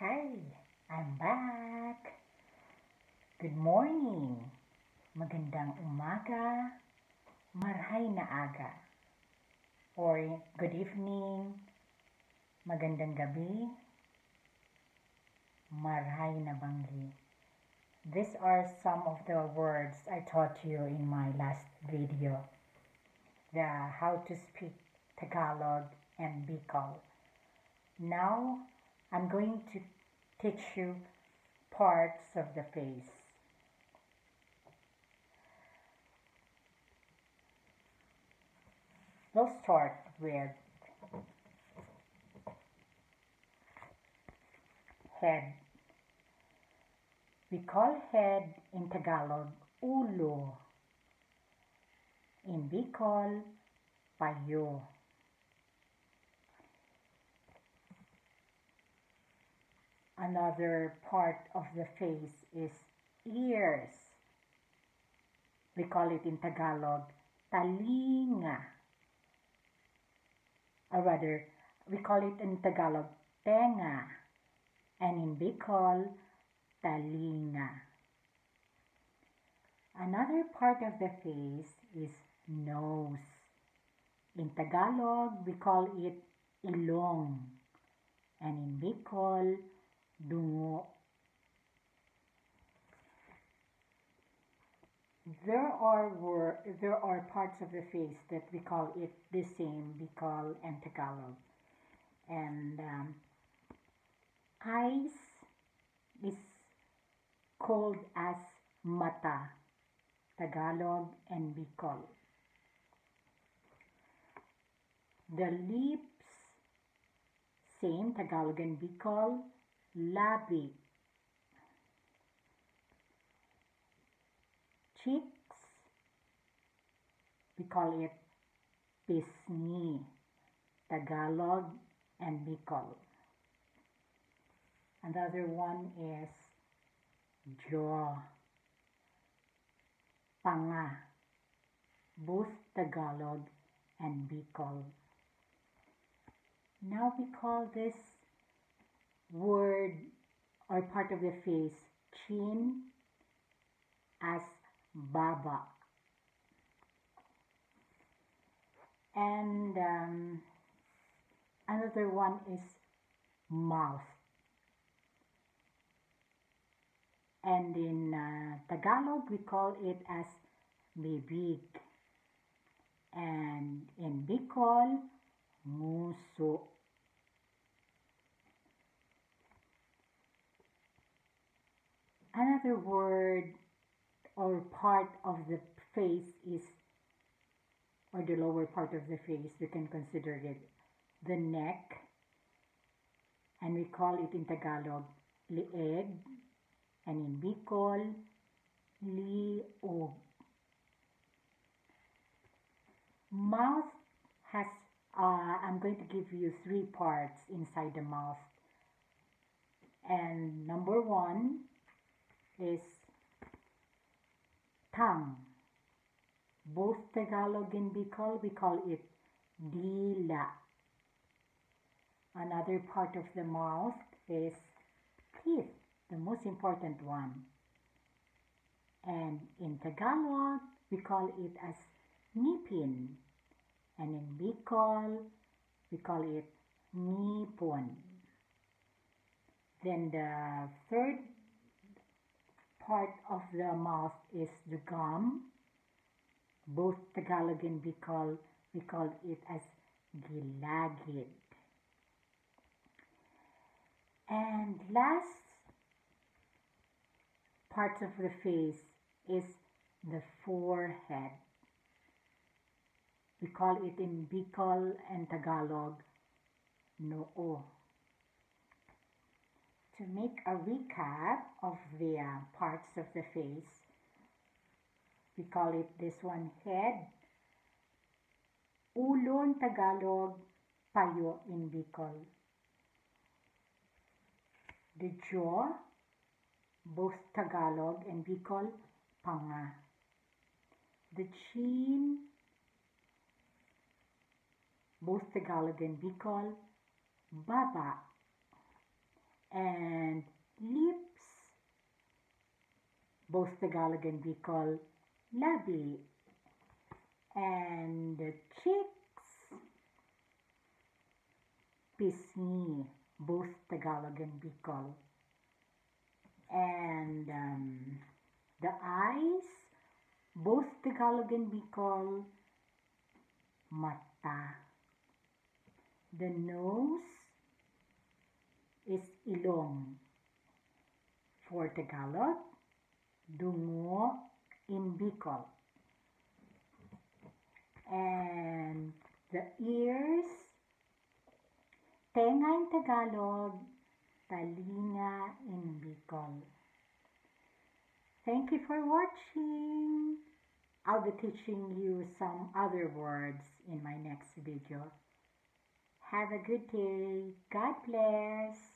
Hi, I'm back. Good morning. Magandang umaga. Marhay na aga. Or good evening. Magandang gabi. Marhay na banggi. These are some of the words I taught you in my last video. The how to speak Tagalog and Bicol. Now, I'm going to teach you parts of the face. We'll start with head. We call head in Tagalog ulo. In Bicol, payo. Another part of the face is ears. We call it in Tagalog talinga. Or rather, we call it in Tagalog tenga. And in Bicol, talinga. Another part of the face is nose. In Tagalog, we call it ilong. And in Bicol, dungo. There are parts of the face that we call it the same, Bicol and Tagalog. And eyes is called as mata, Tagalog and Bicol. The lips, same Tagalog and Bicol, labi. Cheeks, we call it pisngi, Tagalog and Bicol. Another one is jaw, panga, both Tagalog and Bicol. Now we call this word or part of the face, chin, as baba. And another one is mouth. And in Tagalog, we call it as bibig. And in Bicol, nguso. Another word or part of the face is, or the lower part of the face, we can consider it the neck. And we call it in Tagalog, lieg. And in Bicol, liog. Mouth has, I'm going to give you 3 parts inside the mouth. And number 1 is tongue. Both Tagalog and Bicol, we call it dila. Another part of the mouth is teeth, the most important one. And in Tagalog, we call it as ngipin. And in Bicol, we call it ngipon. Then the third part of the mouth is the gum. Both Tagalog and Bicol, we call it as gilagid. And last part of the face is the forehead. We call it in Bicol and Tagalog, noo. To make a recap of the parts of the face, we call it this one head, ulo in Tagalog, payo in Bicol. The jaw, both Tagalog and Bicol, panga. The chin, both Tagalog and Bicol, baba. And lips, both Tagalog and Bicol, labi. And the cheeks, pisngi, both Tagalog and Bicol. And the eyes, both Tagalog and Bicol, mata. The nose is ilong for Tagalog, dungo in Bicol. And the ears, tenga in Tagalog, talinga in Bicol. Thank you for watching. I'll be teaching you some other words in my next video. Have a good day. God bless.